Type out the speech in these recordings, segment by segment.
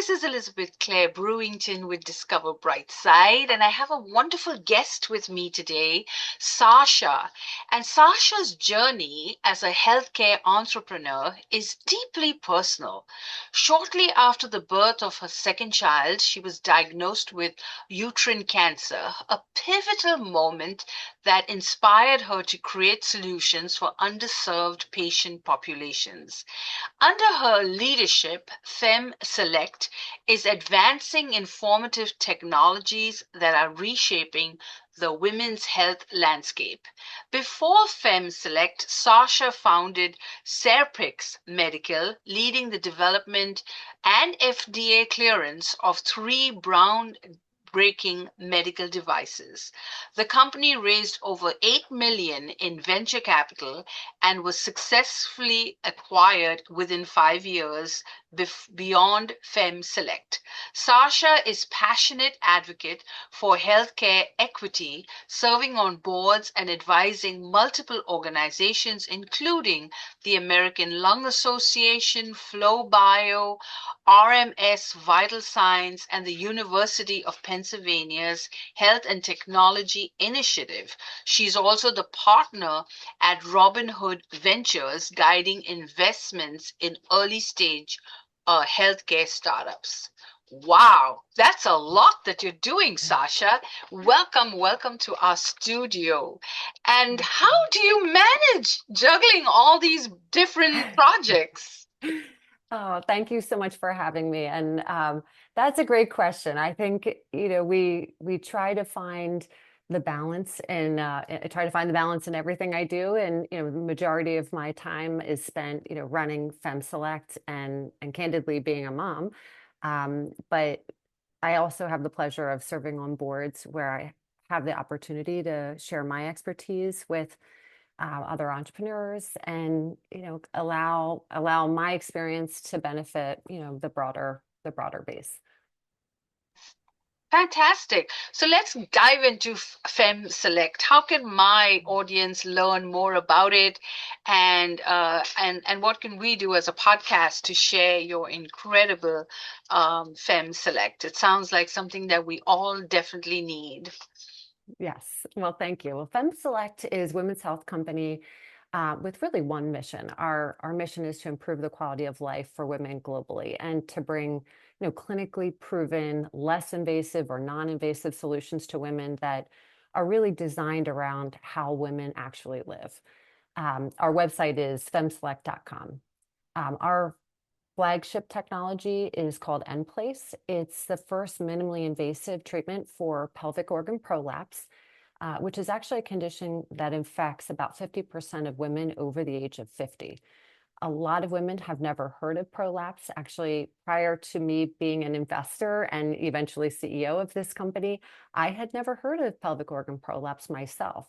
This is Elizabeth Clare Brewington with Discover Brightside, and I have a wonderful guest with me today, Sasha. And Sasha's journey as a healthcare entrepreneur is deeply personal. Shortly after the birth of her second child, she was diagnosed with uterine cancer, a pivotal moment that inspired her to create solutions for underserved patient populations. Under her leadership, FEMSelect is advancing informative technologies that are reshaping the women's health landscape. Before FEMSelect, Sasha founded Serpex Medical, leading the development and FDA clearance of three brown breaking medical devices. The company raised over 8 million in venture capital and was successfully acquired within 5 years beyond FEMSelect. Sasha is passionate advocate for healthcare equity, serving on boards and advising multiple organizations including the American Lung Association, FloBio, RMS Vital Signs, and the University of Pennsylvania's Health and Technology Initiative. She's also the partner at Robin Hood Ventures, guiding investments in early stage healthcare startups. Wow, that's a lot that you're doing, Sasha. Welcome to our studio. And how do you manage juggling all these different projects? Oh, thank you so much for having me. And that's a great question. I think, we try to find the balance and I try to find the balance in everything I do. And, the majority of my time is spent, running FemSelect and candidly being a mom. But I also have the pleasure of serving on boards where I have the opportunity to share my expertise with other entrepreneurs and allow my experience to benefit the broader base. Fantastic. So let's dive into FemSelect. How can my audience learn more about it, and what can we do as a podcast to share your incredible FemSelect? It sounds like something that we all definitely need. Yes, well, thank you. Well, FemSelect is women's health company with really one mission. Our mission is to improve the quality of life for women globally and to bring clinically proven, less invasive or non-invasive solutions to women that are really designed around how women actually live. Our website is femselect.com. Our flagship technology is called Nplace. It's the first minimally invasive treatment for pelvic organ prolapse, which is actually a condition that infects about 50% of women over the age of 50. A lot of women have never heard of prolapse. Actually, prior to me being an investor and eventually CEO of this company, I had never heard of pelvic organ prolapse myself.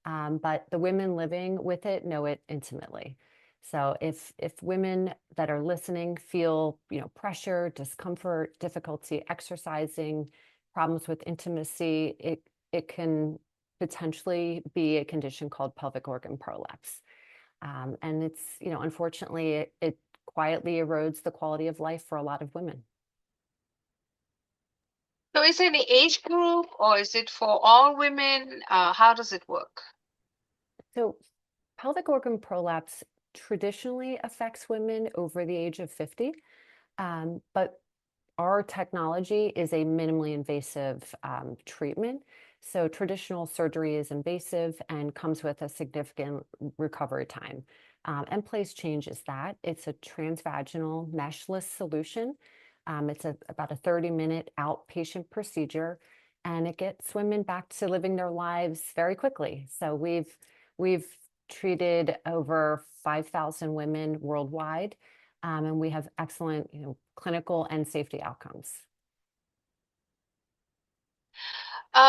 But the women living with it know it intimately. So if women that are listening feel, pressure, discomfort, difficulty exercising, problems with intimacy, it can potentially be a condition called pelvic organ prolapse. And it's, unfortunately, it quietly erodes the quality of life for a lot of women. So is it an age group or is it for all women? How does it work? So pelvic organ prolapse traditionally affects women over the age of 50, but our technology is a minimally invasive treatment. So traditional surgery is invasive and comes with a significant recovery time. Nplace changes that. It's a transvaginal meshless solution. It's about a 30-minute outpatient procedure, and it gets women back to living their lives very quickly. So we've treated over 5,000 women worldwide, and we have excellent, clinical and safety outcomes.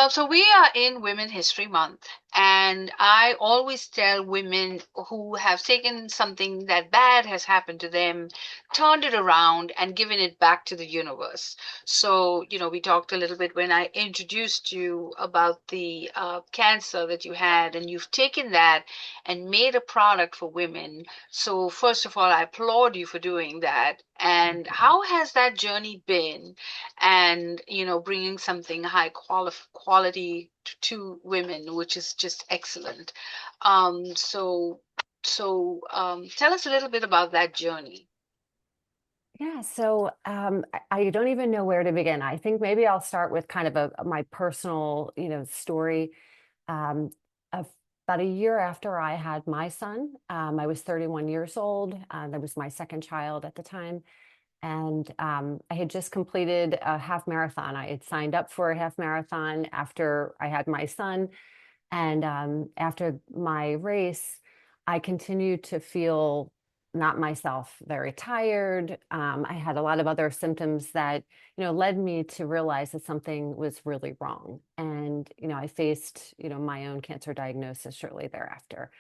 So we are in Women History Month, and I always tell women who have taken something that bad has happened to them turned it around and given it back to the universe. So, we talked a little bit when I introduced you about the cancer that you had, and you've taken that and made a product for women. So, first of all, I applaud you for doing that. Thank And you. how has that journey been? And, bringing something quality to women, which is just excellent. So, tell us a little bit about that journey. Yeah, so I don't even know where to begin. I think maybe I'll start with kind of my personal, story. Um, of- About a year after I had my son, I was 31 years old. That was my second child at the time. And I had just completed a half marathon. I had signed up for a half marathon after I had my son. And after my race, I continued to feel not myself, very tired. I had a lot of other symptoms that, led me to realize that something was really wrong. And, I faced, my own cancer diagnosis shortly thereafter.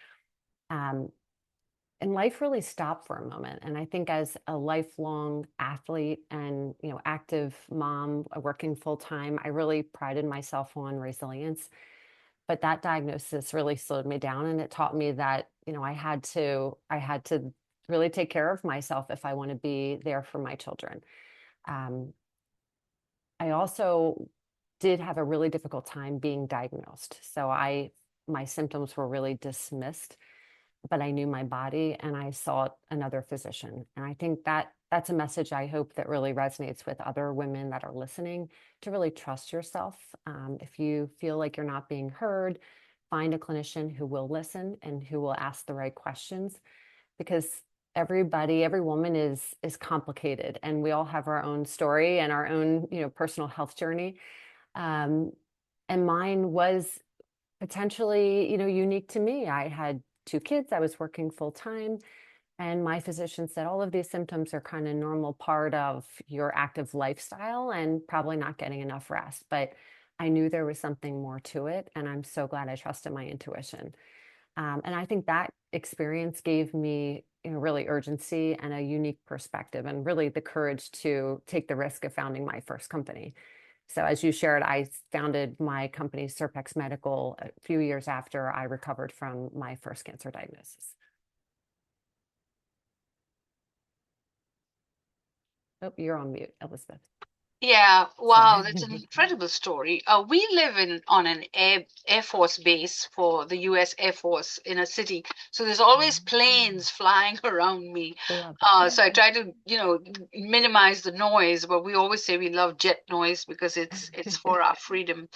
Um, and life really stopped for a moment. And I think as a lifelong athlete and, active mom, working full time, I really prided myself on resilience. But that diagnosis really slowed me down, and it taught me that, I had to really take care of myself if I want to be there for my children. Um, I also did have a really difficult time being diagnosed. So my symptoms were really dismissed, but I knew my body and I sought another physician. And I think that that's a message I hope that really resonates with other women that are listening, to really trust yourself. If you feel like you're not being heard, find a clinician who will listen and who will ask the right questions, because every woman is complicated, and we all have our own story and our own, personal health journey. Um, and mine was potentially, unique to me. I had two kids. I was working full time. And my physician said all of these symptoms are kind of normal part of your active lifestyle and probably not getting enough rest. But I knew there was something more to it. And I'm so glad I trusted my intuition. And I think that experience gave me, really urgency and a unique perspective, and really the courage to take the risk of founding my first company. So as you shared, I founded my company, Serpex Medical, a few years after I recovered from my first cancer diagnosis. Oh, you're on mute, Elizabeth. Yeah, wow, that's an Sorry. incredible story. We live in on an Air Force base for the U.S. Air Force in a city, so there's always planes flying around me. Love So I it. try to, minimize the noise, but we always say we love jet noise because it's for our freedom.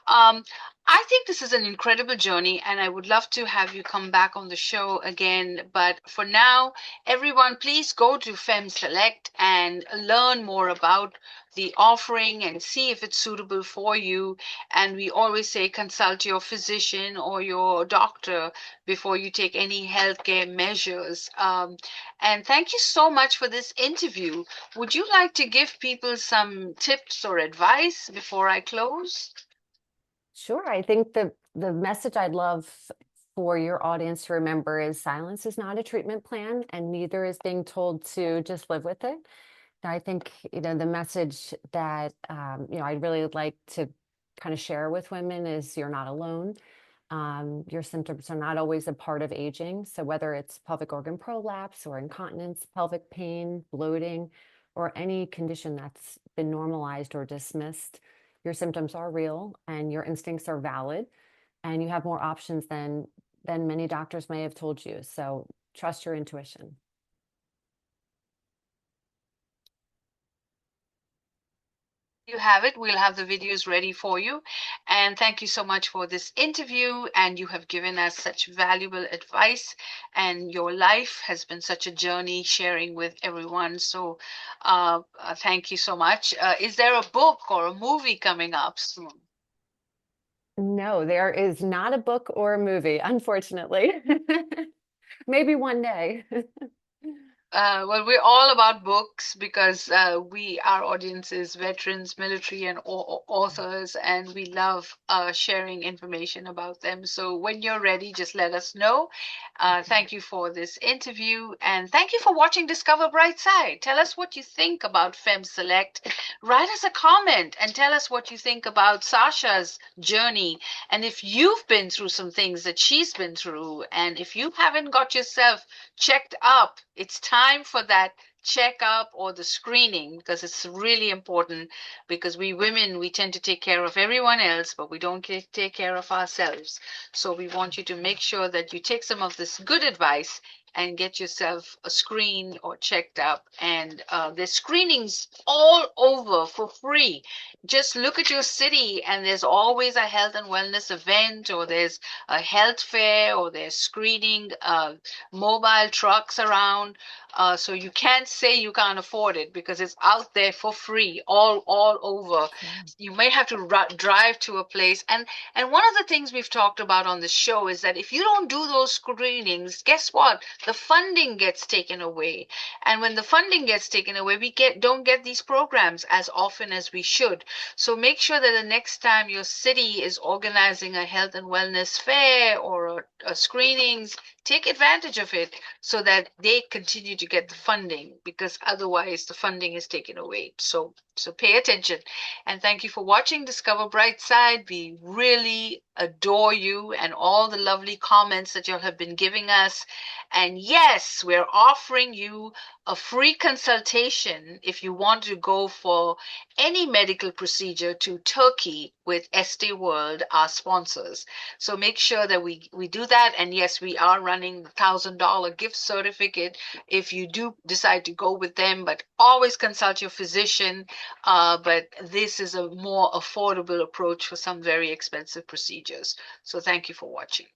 Um, I think this is an incredible journey, and I would love to have you come back on the show again. But for now, everyone, please go to FEMSelect and learn more about the offering and see if it's suitable for you. And we always say consult your physician or your doctor before you take any healthcare measures. And thank you so much for this interview. Would you like to give people some tips or advice before I close? Sure. I think the message I'd love for your audience to remember is silence is not a treatment plan, and neither is being told to just live with it. I think, the message that, I'd really like to kind of share with women is you're not alone. Your symptoms are not always a part of aging. So whether it's pelvic organ prolapse or incontinence, pelvic pain, bloating, or any condition that's been normalized or dismissed, your symptoms are real and your instincts are valid, and you have more options than many doctors may have told you. So trust your intuition. You have it. We'll have the videos ready for you. And thank you so much for this interview. And you have given us such valuable advice. And your life has been such a journey sharing with everyone. So thank you so much. Is there a book or a movie coming up soon? No, there is not a book or a movie, unfortunately. Maybe one day. Well, we're all about books because our audience is veterans, military, and authors, and we love sharing information about them. So when you're ready, just let us know. Thank you for this interview and thank you for watching Discover Brightside. Tell us what you think about FEMSelect. Write us a comment and tell us what you think about Sasha's journey. And if you've been through some things that she's been through, and if you haven't got yourself checked up, it's time for that checkup or the screening because it's really important because we women we tend to take care of everyone else but we don't take care of ourselves, so we want you to make sure that you take some of this good advice and get yourself a screen or checked up. And there's screenings all over for free. Just look at your city, and there's always a health and wellness event, or there's a health fair, or there's screening mobile trucks around. So you can't say you can't afford it because it's out there for free all over. Sure. You may have to drive to a place, and one of the things we've talked about on the show is that if you don't do those screenings, guess what? The funding gets taken away. And when the funding gets taken away, we don't get these programs as often as we should. So make sure that the next time your city is organizing a health and wellness fair or a screenings, take advantage of it so that they continue to get the funding, because otherwise the funding is taken away. So pay attention. And thank you for watching Discover Brightside. We really adore you and all the lovely comments that you have been giving us. And yes, we're offering you a free consultation if you want to go for any medical procedure to Turkey with Estee World, our sponsors. So make sure that we do that. And yes, we are running the $1,000 gift certificate if you do decide to go with them, but always consult your physician. But this is a more affordable approach for some very expensive procedures. So thank you for watching.